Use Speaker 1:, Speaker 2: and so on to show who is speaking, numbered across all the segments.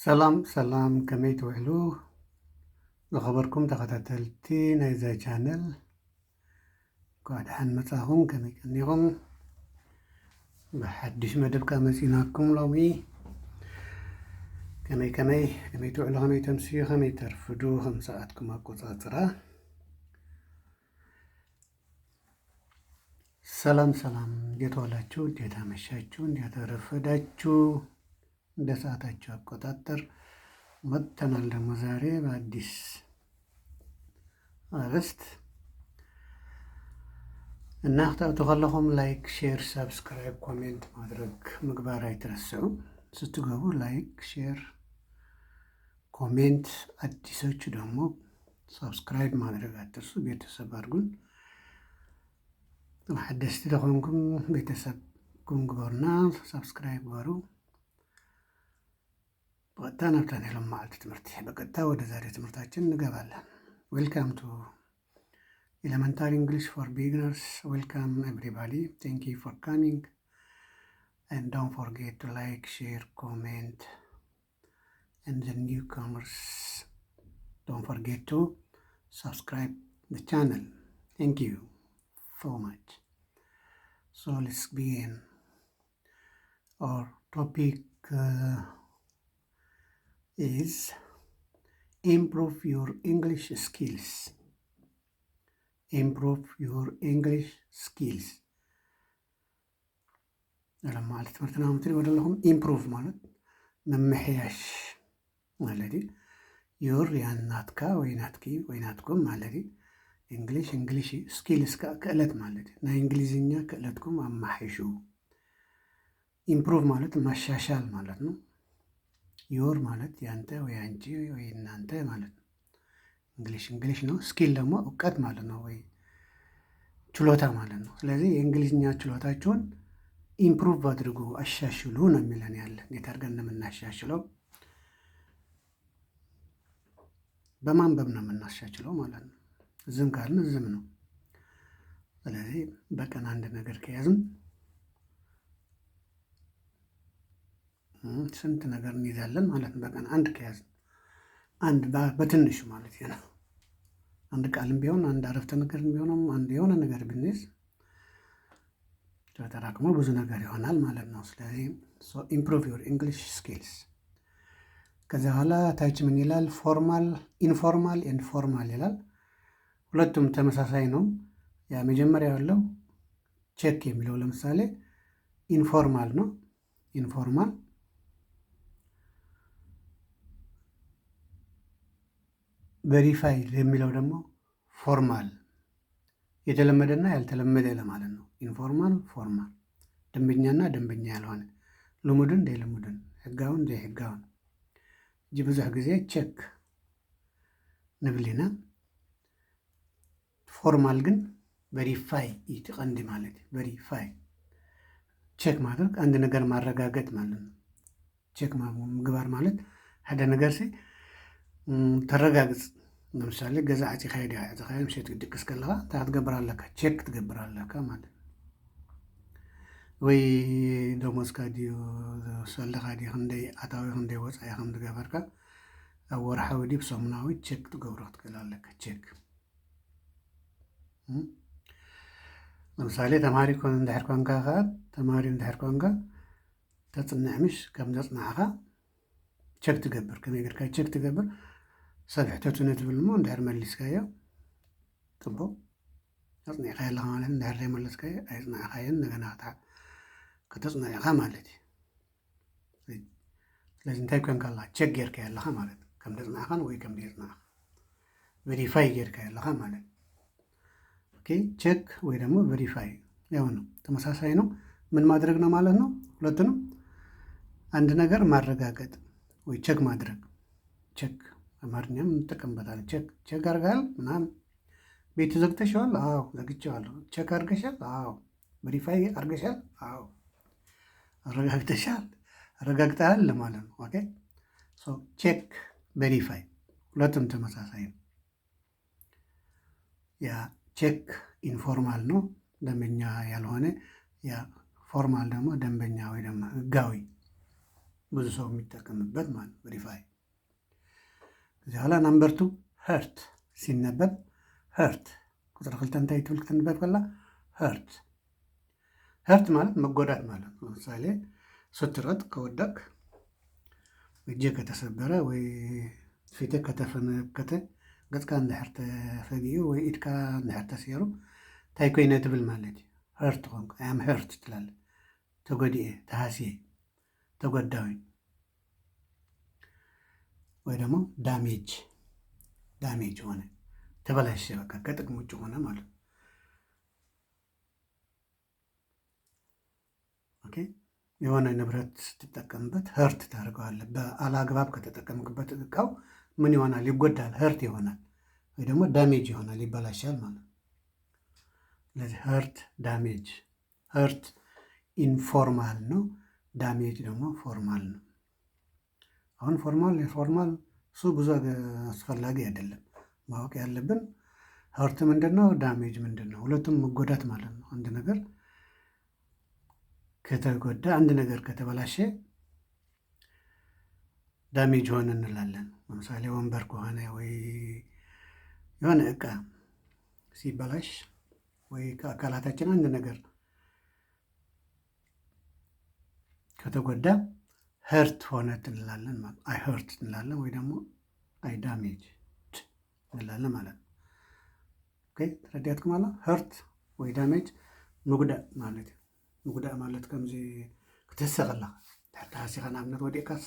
Speaker 1: ሰላም ከመይ ትውዕሉ ዝኸበርኩም ተኸታተልቲ ናይዛ ቻነል ጓድሓን መጻኹም ከመይ ቀኒኹም ብሓድሽ መደብካ መጺናኩም ሎሚ ከመይ ትውዕሉ ከመይ ተምስዩ ከመይ ተርፍዱ ከም ሰዓትኩም ኣቆጻጽራ ሰላም እንዴት ዋላችሁ? እንዴት አመሻችሁ? እንዴት ረፈዳችሁ? እንደ ሰዓታችሁ አቆጣጠር መጥተናል ደግሞ ዛሬ በአዲስ አርዕስት እና ክትኣቱ ከለኹም ላይክ፣ ሼር፣ ሰብስክራይብ፣ ኮሜንት ማድረግ ምግባር አይትረስዑ። ስትገቡ ላይክ፣ ሼር፣ ኮሜንት፣ አዲሶቹ ደግሞ ሰብስክራይብ ማድረግ አትርሱ። ቤተሰብ አድርጉን። ሓደስቲ ተኾንኩም ቤተሰብኩም ግበሩና፣ ሰብስክራይብ ግበሩ። በቀጥታ ናብታ ሄሎም መዓልቲ ትምህርቲ በቀጥታ ወደ ዛሬ ትምህርታችን እንገባለን። ዌልካም ቱ ኤሌመንታሪ እንግሊሽ ፎር ቢግነርስ። ዌልካም ኤቭሪባዲ። ቴንክ ዩ ፎር ካሚንግ and don't forget to like, share, comment, and the newcomers don't forget to subscribe the channel. Thank you so much. So let's begin. Our topic is improve your English skills. Improve your English skills. لما على تمرتنا متري ولا لهم improve ማለት መመሕያሽ ማለት ዮር ያናትካ ወይናትኩም ማለት እንግሊሽ ስኪልስ ክእለት ማለት ናይ እንግሊዝኛ ክእለትኩም አማሕሹ። ኢምፕሩቭ ማለት ማሻሻል ማለት ነው። ዮር ማለት ያንተ ወይ አንቺ ወይ እናንተ ማለት ነው። እንግሊሽ ነው። ስኪል ደግሞ እውቀት ማለት ነው ወይ ችሎታ ማለት ነው። ስለዚህ የእንግሊዝኛ ችሎታችሁን ኢምፕሩቭ አድርጉ፣ አሻሽሉ ነው የሚለን ያለ። እንዴት አድርገን ነው የምናሻሽለው? በማንበብ ነው የምናሻሽለው ማለት ነው። ዝም ካልን ዝም ነው። ስለዚህ በቀን አንድ ነገር ከያዝን ስንት ነገር እንይዛለን ማለት ነው። በቀን አንድ ከያዝን አንድ በትንሹ ማለት ነው። አንድ ቃልም ቢሆን አንድ አረፍተ ነገር ቢሆንም አንድ የሆነ ነገር ብንይዝ ተጠራቅሞ ብዙ ነገር ይሆናል ማለት ነው። ስለዚህ ኢምፕሩቭ ዮር ኢንግሊሽ ስኪልስ። ከዚያ በኋላ ታች ምን ይላል? ፎርማል፣ ኢንፎርማል ኤንድ ፎርማል ይላል። ሁለቱም ተመሳሳይ ነው። ያ መጀመሪያ ያለው ቼክ የሚለው ለምሳሌ ኢንፎርማል ነው። ኢንፎርማል ቬሪፋይ የሚለው ደግሞ ፎርማል፣ የተለመደና ያልተለመደ ለማለት ነው። ኢንፎርማል፣ ፎርማል፣ ደንበኛና ደንበኛ ያልሆነ፣ ልሙድን እንደ ልሙድን፣ ሕጋውን እንደ ሕጋውን እንጂ ብዙሕ ጊዜ ቼክ ንብሊና። ፎርማል ግን ቬሪፋይ ይትቀንዲ ማለት ቬሪፋይ ቼክ ማድረግ አንድ ነገር ማረጋገጥ ማለት ነው። ቼክ ምግባር ማለት ሓደ ነገር ተረጋግጽ። ለምሳሌ ገዛ ዓፂኻ ዲኻ ዓፂኻ ምሸት ክድቅስ ከለኻ እንታይ ክትገብር ኣለካ? ቼክ ክትገብር ኣለካ ማለት ወይ ደሞዝካ ድዩ ሰልድኻ ዲ ክንደይ ኣታዊ ክንደይ ወፃኢ ከም ዝገበርካ ኣብ ወርሓዊ ዲ ብሰሙናዊ ቼክ ትገብሮ ክትክእል ኣለካ። ቼክ ለምሳሌ ተማሃሪ እንድሕር ኮንካ ከዓ ተማሃሪ እንድሕር ኮንካ ተፅንዕ ምሽ ከም ዘፅናዕኻ ቼክ ትገብር። ከመይ ጌርካ ቼክ ትገብር? ሰብ ሕተቱ ነትብል እሞ እንድሕር መሊስካዮ ፅቡቅ ኣፅኒዕካ ኣለካ ማለት እንድሕር ዘይመለስካዮ ኣይፅናዕካዮን እንደገና ከተፅንዕ ኢኻ ማለት እዩ። ስለዚ እንታይ ኮንካ ኣለካ? ቼክ ጌርካ ኣለካ ማለት ከም ዘፅናዕኻን ወይ ከም ዘይፅናዕኻ ቬሪፋይ ጌርካ ኣለካ ማለት ኦኬ። ቼክ ወይ ደግሞ ቬሪፋይ ያው ነው፣ ተመሳሳይ ነው። ምን ማድረግ ነው ማለት ነው? ሁለቱንም አንድ ነገር ማረጋገጥ ወይ ቼክ ማድረግ። ቼክ አማርኛም እንጠቀምበታለን። ቼክ አድርገሃል ምናምን። ቤት ዘግተሽዋል? አዎ ዘግቼዋለሁ። ቼክ አድርገሻል? አዎ። ቬሪፋይ አድርገሻል? አዎ። አረጋግተሻል? አረጋግጠሃል ለማለት ነው። ኦኬ። ሶ ቼክ፣ ቬሪፋይ ሁለቱም ተመሳሳይ ነው። ያ ቼክ ኢንፎርማል ነው፣ ደንበኛ ያልሆነ። ያ ፎርማል ደግሞ ደንበኛ ወይ ደግሞ ህጋዊ ብዙ ሰው የሚጠቀምበት ማለት ቨሪፋይ። ከዚህ በኋላ ናምበር 2 ሄርት ሲነበብ ሄርት ቁጥሪ 2 እንታይ ትብል ክትንበብ ከላ ሄርት። ሄርት ማለት መጎዳት ማለት ነው። ለምሳሌ ስትሮጥ ከወደቅ እጅ ከተሰበረ ወይ ፊትህ ከተፈነከተ ገጽካ እንድሕር ተፈጊኡ ወይ ኢድካ እንድሕር ተሰይሩ እንታይ ኮይነ ትብል ማለት እዩ። ሄርት ኮንኩ ኣም ሄርት ትላለ። ተጎዲኤ፣ ተሃስየ፣ ተጎዳዊ ወይ ደግሞ ዳሜጅ ሆነ ተበላሸ፣ በቃ ከጥቅም ውጭ ሆነ ማለት ነው። ኦኬ የሆነ ንብረት ስትጠቀምበት ሄርት ታደርገዋለህ። በአላግባብ ከተጠቀምክበት እቃው ምን ይሆናል? ይጎዳል፣ ሄርት ይሆናል፣ ወይ ደግሞ ዳሜጅ ይሆናል፣ ይበላሻል ማለት ነው። ስለዚህ ሄርት ዳሜጅ፣ ሄርት ኢንፎርማል ነው፣ ዳሜጅ ደግሞ ፎርማል ነው። አሁን ፎርማል እሱ ብዙ አስፈላጊ አይደለም። ማወቅ ያለብን ሄርት ምንድን ነው፣ ዳሜጅ ምንድን ነው? ሁለቱም መጎዳት ማለት ነው። አንድ ነገር ከተጎዳ፣ አንድ ነገር ከተበላሸ ዳሜጅ ሆነ እንላለን። ለምሳሌ ወንበር ከሆነ ወይ የሆነ እቃ ሲበላሽ ወይ ከአካላታችን አንድ ነገር ከተጎዳ ሄርት ሆነ እንላለን ማለት አይ ሄርት እንላለን፣ ወይ ደግሞ አይ ዳሜጅ እንላለን ማለት ነው። ኦኬ ተረዳትኩ ማለት ሄርት ወይ ዳሜጅ ምጉዳእ ማለት እዩ። ምጉዳእ ማለት ከምዚ ክትህሰ ከለካ ድሕሪ ተሃሲኻ ንኣብነት ወዲቕካስ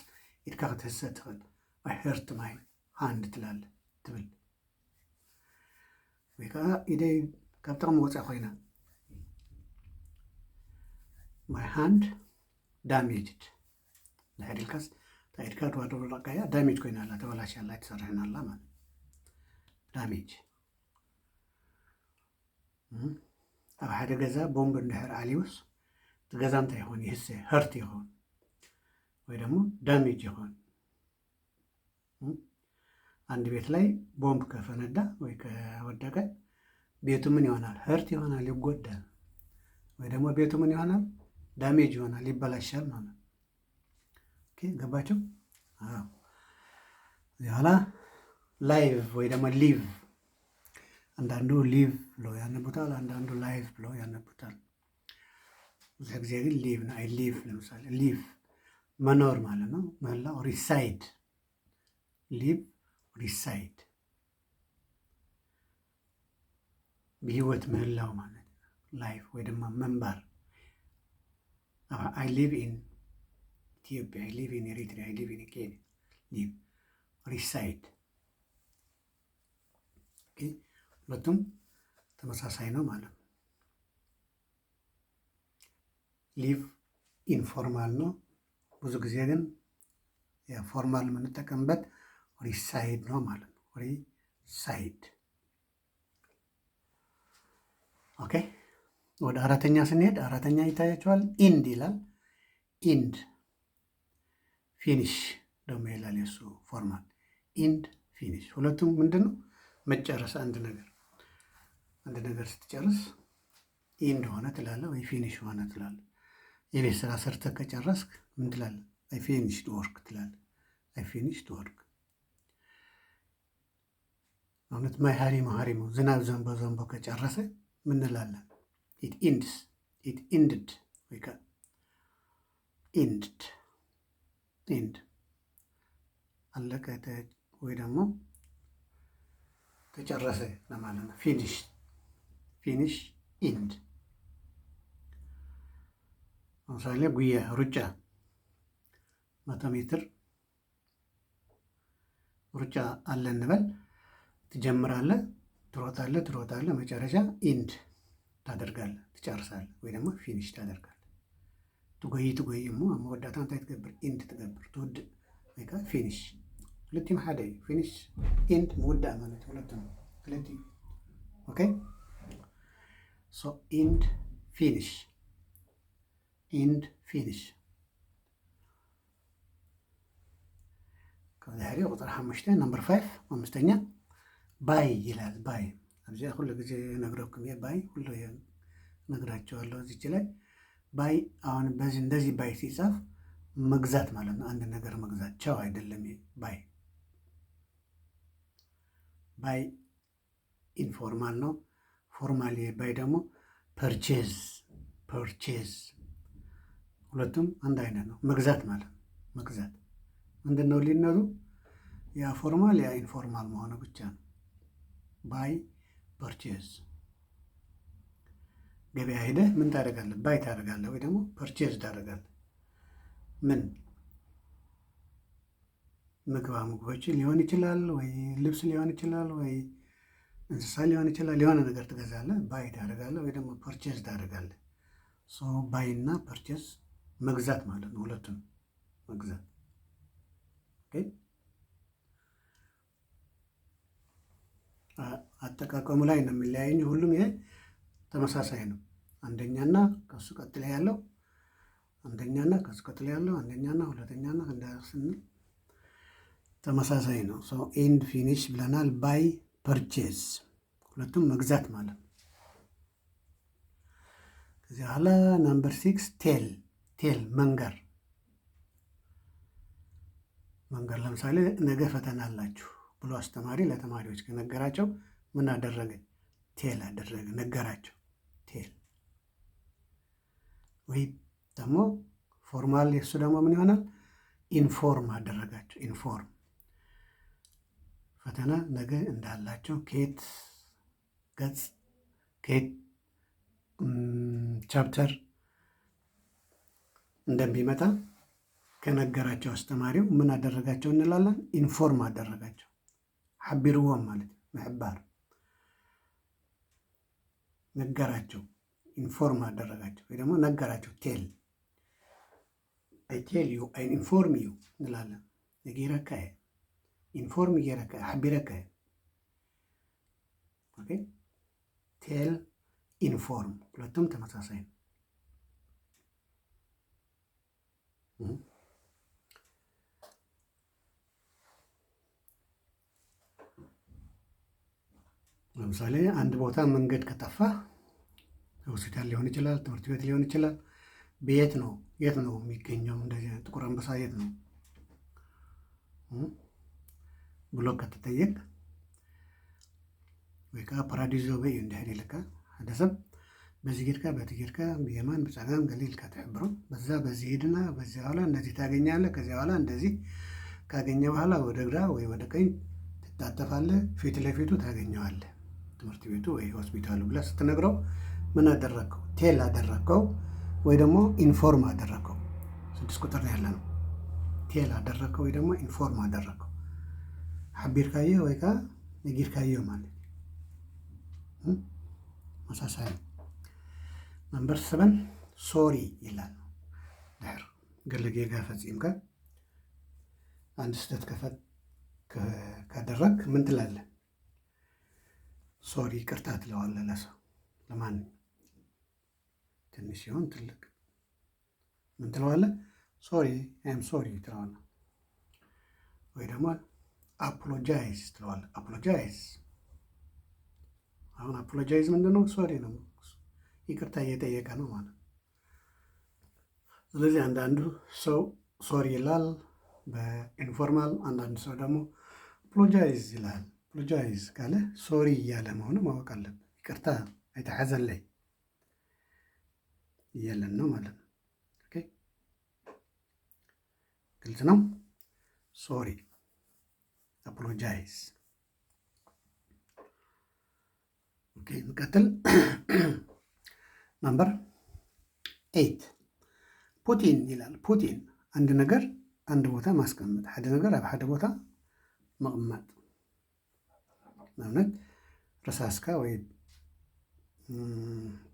Speaker 1: ኢድካ ክትህሰ ትኽእል ኣይ ሄርት ማይ ሃንድ ትላለ ትብል፣ ወይ ከዓ ኢደይ ካብ ጥቕሚ ወፃኢ ኮይና ማይ ሃንድ ዳሜጅድ ድሕሪ ኢልካስ እታ ኢድካ ተዋደረቃያ ዳሜጅ ኮይና ኣላ፣ ተበላሽያላ፣ ትሰርሕና ኣላ ማለት ዳሜጅ። ኣብ ሓደ ገዛ ቦምብ እንድሕር ዓልዩስ እቲ ገዛ እንታይ ይኾን? ይህሰ ሄርት ይኸውን ወይ ደግሞ ዳሜጅ ይሆን። አንድ ቤት ላይ ቦምብ ከፈነዳ ወይ ከወደቀ ቤቱ ምን ይሆናል? ሄርት ይሆናል፣ ይጎዳል። ወይ ደግሞ ቤቱ ምን ይሆናል? ዳሜጅ ይሆናል፣ ይበላሻል ማለት ነው። ኦኬ ገባችሁ? አዎ። በኋላ ላይቭ ወይ ደግሞ ሊቭ፣ አንዳንዱ ሊቭ ብሎ ያነቡታል፣ አንዳንዱ ላይቭ ብሎ ያነቡታል። ብዙ ጊዜ ግን ሊቭ ነው። አይ ሊቭ ለምሳሌ ሊቭ መኖር ማለት ነው፣ ምህላው። ሪሳይድ ሊቭ ሪሳይድ በህይወት ምህላው ማለት ላይፍ ወይ ደግሞ መንባር። አይ ሊቭ ኢን ኢትዮጵያ፣ አይ ሊቭ ኢን ኤሪትሪያ፣ አይ ሊቭ ኢን ኬንያ። ሊቭ ሪሳይድ ሁለቱም ተመሳሳይ ነው ማለት ነው። ሊቭ ኢንፎርማል ነው። ብዙ ጊዜ ግን ፎርማል የምንጠቀምበት ሪሳይድ ነው ማለት ነው። ሪሳይድ። ኦኬ ወደ አራተኛ ስንሄድ አራተኛ ይታያቸዋል። ኢንድ ይላል። ኢንድ ፊኒሽ ደግሞ ይላል የሱ ፎርማል። ኢንድ ፊኒሽ ሁለቱም ምንድን ነው? መጨረስ። አንድ ነገር ስትጨርስ ኢንድ ሆነ ትላለ ወይ ፊኒሽ ሆነ ትላለ። የቤት ስራ ሰርተህ ከጨረስክ ምን ትላለ? አይ ፊኒሽድ ወርክ ትላለ። አይ ፊኒሽድ ወርክ። እውነት ማይ ሀሪሞ ዝናብ ዘንቦ ከጨረሰ ምን እንላለን? ኢት ኢንድስ፣ ኢት ኢንድድ ወይ ኢንድድ፣ ኢንድ አለቀ ወይ ደግሞ ተጨረሰ ለማለት ነው። ፊኒሽ ኢንድ። ለምሳሌ ጉያ ሩጫ 100 ሜትር ሩጫ አለ እንበል። ትጀምራለህ፣ ትሮጣለህ፣ መጨረሻ ኢንድ ታደርጋለህ፣ ትጨርሳለህ፣ ወይ ደግሞ ፊኒሽ ታደርጋለህ። ትጎይ እሞ መወዳእታ እንታይ ትገብር? ኢንድ ትገብር። ትውድእ ወይ ከዓ ፊኒሽ። ሁለቱም ሓደ እዩ። ፊኒሽ ኢንድ ምውዳእ ማለት ሁለቱም ክልቲኡ። ኦኬ ሶ ኢንድ ፊኒሽ፣ ኢንድ ፊኒሽ። ከዚያ ቁጥር 5 ነምበር 5 አምስተኛ ባይ ይላል። ባይ ኣብዚ ሁሉ ጊዜ ነግረኩም ባይ ሁሉ ነግራቸዋለሁ። እዚች ላይ ባይ አሁን በዚህ እንደዚህ ባይ ሲጻፍ መግዛት ማለት ነው። አንድ ነገር መግዛት ቻው አይደለም። ባይ ባይ ኢንፎርማል ነው። ፎርማል ባይ ደግሞ ፐርቼዝ ሁለቱም አንድ አይነት ነው። መግዛት ማለት መግዛት ምንድን ነው ልዩነቱ? ያ ፎርማል ያ ኢንፎርማል መሆኑ ብቻ ነው። ባይ ፐርቼዝ ገበያ ሄደህ ምን ታደርጋለህ? ባይ ታደርጋለህ ወይ ደግሞ ፐርቼዝ ታደርጋለህ። ምን ምግቦችን ሊሆን ይችላል፣ ወይ ልብስ ሊሆን ይችላል፣ ወይ እንስሳ ሊሆን ይችላል። የሆነ ነገር ትገዛለህ፣ ባይ ታደርጋለህ ወይ ደግሞ ፐርቼዝ ታደርጋለህ። ባይ እና ፐርቼዝ መግዛት ማለት ነው። ሁለቱም መግዛት። አጠቃቀሙ ላይ ነው የሚለያየኝ። ሁሉም ይሄ ተመሳሳይ ነው። አንደኛና ከሱ ቀጥሎ ያለው አንደኛና ከሱ ቀጥሎ ያለው አንደኛና ሁለተኛና እንደ ስንል ተመሳሳይ ነው። ኤንድ ፊኒሽ ብለናል። ባይ ፐርቼዝ ሁለቱም መግዛት ማለት ነው። ከዚህ በኋላ ናምበር 6 ቴል መንገር። ለምሳሌ ነገ ፈተና አላችሁ ብሎ አስተማሪ ለተማሪዎች ከነገራቸው ምን አደረገ? ቴል አደረገ፣ ነገራቸው። ቴል ወይ ደግሞ ፎርማል የሱ ደግሞ ምን ይሆናል? ኢንፎርም አደረጋቸው። ኢንፎርም ፈተና ነገ እንዳላቸው ከየት ገጽ ከየት ቻፕተር እንደሚመጣ ከነገራቸው አስተማሪው ምን አደረጋቸው እንላለን? ኢንፎርም አደረጋቸው። ሓቢርዎም ማለት ምሕባር፣ ነገራቸው፣ ኢንፎርም አደረጋቸው ወይ ደግሞ ነገራቸው። ቴል አይ ቴል ዩ አይ ኢንፎርም ዩ እንላለን። ነጊረካ ኢንፎርም ጌረካ ሓቢረካ። ኦኬ ቴል ኢንፎርም ሁለቱም ተመሳሳይ ነው። ለምሳሌ አንድ ቦታ መንገድ ከጠፋ ሆስፒታል ሊሆን ይችላል፣ ትምህርት ቤት ሊሆን ይችላል። በየት ነው የት ነው የሚገኘው? እንደዚህ ጥቁር አንበሳ የት ነው ብሎ ከተጠየቅ ወይ ከዓ ፓራዲዞ በይ እንድሕር ኢልካ ሓደ ሰብ በዚህ ጌድካ በቲ ጌድካ ብየማን ብፀጋም ገሊልካ ትሕብሮ በዚህ ሄድና በዚህ በኋላ እንደዚህ ታገኛለህ። ከዚያ በኋላ እንደዚህ ካገኘ በኋላ ወደ ግራ ወይ ወደ ቀኝ ትታጠፋለህ፣ ፊት ለፊቱ ታገኘዋለህ ትምህርት ቤቱ ወይ ሆስፒታሉ ብለህ ስትነግረው ምን አደረግከው? ቴል አደረግከው ወይ ደግሞ ኢንፎርም አደረግከው። 6 ቁጥር ያለ ነው። ቴል አደረግከው ወይ ደግሞ ኢንፎርም አደረግከው። ሓቢርካዮ ወይ ከዓ ነጊርካዮ ማለት መሳሳይ። ነምበር 7 ሶሪ ይላል። ድሕር ገለ ጌጋ ፈፂምካ አንድ ስህተት ካደረግ ምን ትላለህ? ሶሪ ይቅርታ ትለዋለህ ለሰው ለማን ትንሽ ሲሆን ትልቅ ምን ትለዋለህ? ሶሪ አይም ሶሪ ትለዋለህ። ወይ ደግሞ አፖሎጃይዝ ትለዋለህ። አፖሎጃይዝ አሁን አፖሎጃይዝ ምንድን ነው? ሶሪ ነው፣ ይቅርታ እየጠየቀ ነው ማለት። ስለዚህ አንዳንዱ ሰው ሶሪ ይላል በኢንፎርማል፣ አንዳንድ ሰው ደግሞ አፖሎጃይዝ ይላል። አፖሎጃይዝ ካለ ሶሪ እያለ መሆኑ ማወቅ አለብን። ይቅርታ አይተሐዘለይ እያለን ነው ማለት ነው። ኦኬ ግልጽ ነው። ሶሪ አፖሎጃይዝ። ኦኬ እንቀጥል። ናምበር 8 ፑቲን ይላል። ፑቲን አንድ ነገር አንድ ቦታ ማስቀመጥ፣ ሓደ ነገር ኣብ ሓደ ቦታ መቕማጥ። ንኣብነት ረሳስካ ወይ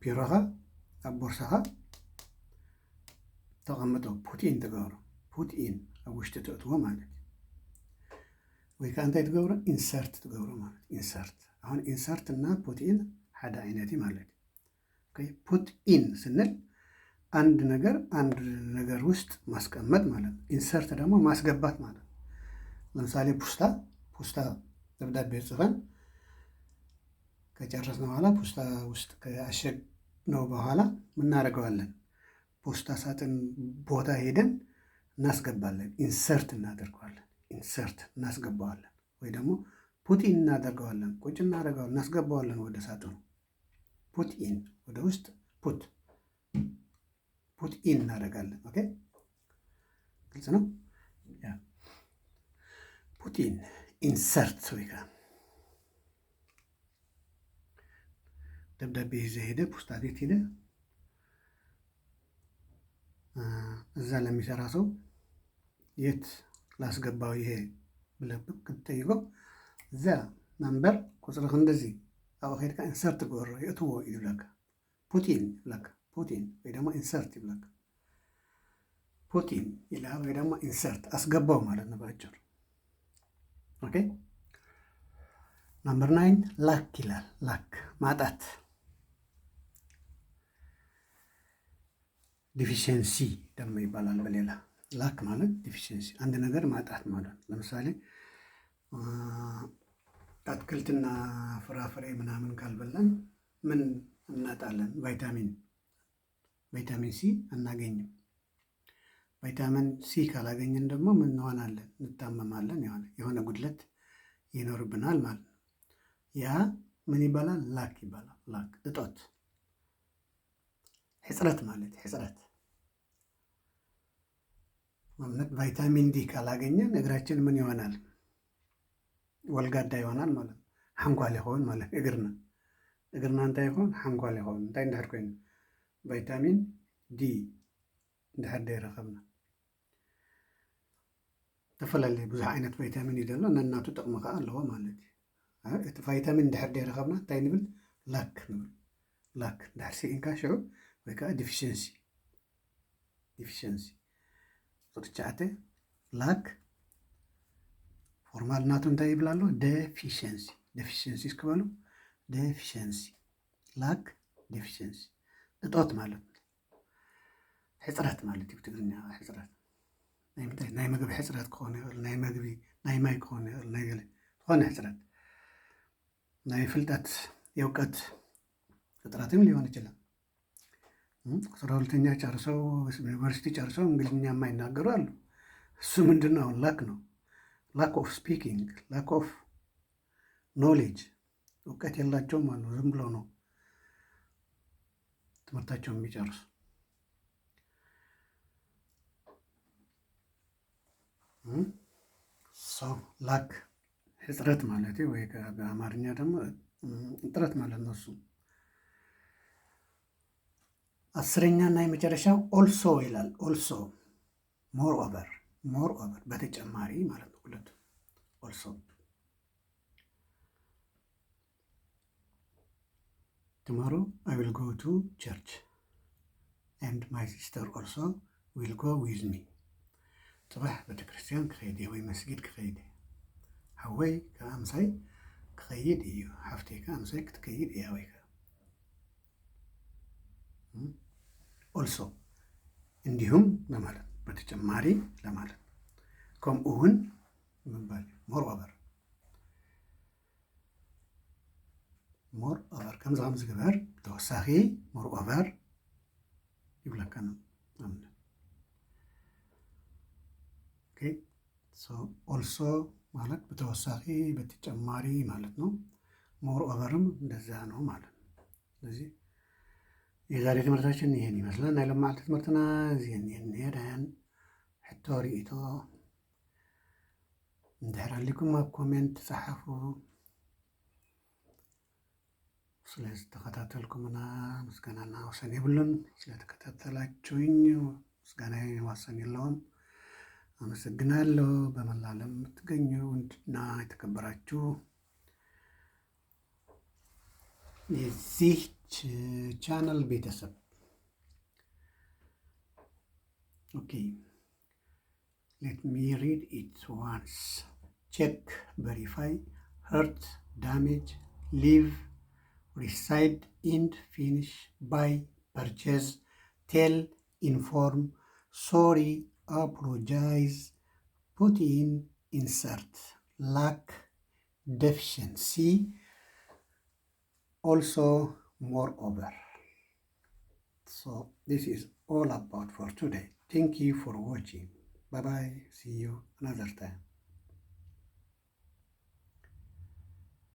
Speaker 1: ቢሮኻ ኣብ ቦርሳኻ ተቐምጦ ፑቲን ትገብሮ። ፑትኢን ኣብ ውሽጢ ተእትዎ ማለት እዩ። ወይ ከዓ እንታይ ትገብሮ? ኢንሰርት ትገብሮ ማለት ኢንሰርት። አሁን ኢንሰርት እና ፑትኢን ሓደ ዓይነት ማለት እዩ። ፑትኢን ስንል አንድ ነገር ውስጥ ማስቀመጥ ማለት ነው። ኢንሰርት ደግሞ ማስገባት ማለት ነው። ለምሳሌ ፖስታ ደብዳቤ ጽፈን ከጨረስነው በኋላ ፖስታ ውስጥ ከአሸግነው በኋላ ምን እናደርገዋለን? ፖስታ ሳጥን ቦታ ሄደን እናስገባለን፣ ኢንሰርት እናደርገዋለን፣ ኢንሰርት እናስገባዋለን፣ ወይ ደግሞ ፑቲን እናደርገዋለን፣ ቁጭ እናደርገዋለን፣ እናስገባዋለን ወደ ሳጥኑ። ፑቲን ወደ ውስጥ ፑቲን እናደርጋለን። ኦኬ ግልጽ ነው። ፑቲን ኢንሰርት ወይ ደብዳቤ ይዘህ ሄደህ ፖስታ ቤት ሄደህ እዛ ለሚሰራ ሰው የት ላስገባው ይሄ ብለህ ብትጠይቀው እዛ ናምበር ቁፅርህ እንደዚህ ኣብኡ ከይድካ ኢንሰርት ግበሮ የእትዎ ይብለካ። ፑቲን ይብለካ፣ ፑቲን ወይ ደግሞ ኢንሰርት ይብለካ። ፑቲን ይልሃል ወይ ደግሞ ኢንሰርት አስገባው ማለት ነው በአጭሩ። ኦኬ ናምበር 9 ላክ ይላል። ላክ ማጣት፣ ዲፊሽንሲ ደግሞ ይባላል በሌላ። ላክ ማለት ዲፊሽንሲ፣ አንድ ነገር ማጣት ማለት። ለምሳሌ አትክልትና ፍራፍሬ ምናምን ካልበላን ምን እናጣለን? ቫይታሚን ሲ አናገኝም። ቫይታሚን ሲ ካላገኘን ደግሞ ምን እንሆናለን? እንታመማለን። የሆነ ጉድለት ይኖርብናል ማለት ነው። ያ ምን ይባላል? ላክ ይባላል። ላክ እጦት፣ ሕፅረት ማለት ሕፅረት ማለት ቫይታሚን ዲ ካላገኘን እግራችን ምን ይሆናል? ወልጋዳ ይሆናል ማለት ነው። ሓንኳል ይኸውን ማለት እግርና እንታይ ይኸውን? ሓንኳል ይኸውን። እንታይ እንድሕር ኮይኑ ቫይታሚን ዲ እንድሕር ደይረኸብና። ተፈላለየ ብዙሕ ዓይነት ቫይታሚን እዩ ዘሎ ነናቱ ጥቕሚ ከዓ ኣለዎ ማለት እዩ። እቲ ቫይታሚን እንድሕር ደይረኸብና እንታይ ንብል? ላክ ንብል። ላክ እንድሕር ሲኢንካ ሽዑ ወይ ከዓ ዲፊሽንሲ ቁጥሪ 9 ላክ ፎርማል ናቱ እንታይ ይብል ኣሎ? ዴፊሽንሲ እስክበሉ ዴፊሽንሲ ላክ ዴፊሽንሲ እጦት ማለት ነው። ሕፅረት ማለት እዩ ብትግርኛ ሕፅረት ናይ ምግቢ ሕፅረት ክኾን ይኽእል፣ ናይ ምግቢ ናይ ማይ ክኾን ይኽእል፣ ናይ ገለ ዝኾነ ሕፅረት፣ ናይ ፍልጠት የእውቀት ሕፅረትም ሊሆን ይችላል። 12ኛ ጨርሰው ዩኒቨርሲቲ ጨርሰው እንግሊዝኛ የማይናገሩ አሉ። እሱ ምንድን ነው? ላክ ነው። ላክ ኦፍ ስፒኪንግ፣ ላክ ኦፍ ኖሌጅ፣ እውቀት የላቸውም አሉ። ዝም ብሎ ነው ትምህርታቸውን የሚጨርሱ። ላክ ሕፅረት ማለት ወይ በአማርኛ ደግሞ እጥረት ማለት ነው። እሱ 10ኛ እና የመጨረሻው ኦልሶ ይላል። ኦልሶ ሞር ኦቨር በተጨማሪ ማለት ነው። ሁለቱ ኦልሶ tomorrow I will go to church and my sister also will go with me. ጽባሕ ቤተክርስትያን ክኸይድ ወይ መስጊድ ክኸይድ ሓወይ ከኣምሳይ ክኸይድ እዩ፣ ሓፍተይ ከኣምሳይ ክትከይድ እያ ወይ ኦልሶ እንዲሁም ለማለት በተጨማሪ ለማለት ከምኡ እውን ምባል ሞር ኦቨር ከምዚ ዝግበር ተወሳኺ ሞር ኦቨር ይብለካ ነው። ኦልሶ ማለት በተወሳኺ በተጨማሪ ማለት ነው። ሞር ኦቨርም እንደዛ ነው ማለት ነው። ስለዚህ የዛሬ ትምህርታችን ይሄን ይመስላል። ናይ ሎማዓልቲ ትምህርትና እዚአን ነረን። ሕቶ ርእቶ እንድሕር ሃሊኩም ኣብ ኮሜንት ፃሓፉ። ስለዝተኸታተልኩምና ምስጋናና ወሰን የብሉን። ስለተከታተላችሁኝ ምስጋናዬ ወሰን የለውም። አመሰግናለሁ። በመላ ዓለም የምትገኙ ውድና የተከበራችሁ የዚህ ቻናል ቤተሰብ ኦኬ let me read it once. check, verify, hurt, damage, leave, reside, end, finish, buy, purchase, tell, inform, sorry, apologize, put in, insert, lack, deficiency, also, moreover. So this is all about for today. Thank you for watching. Bye bye. See you another time.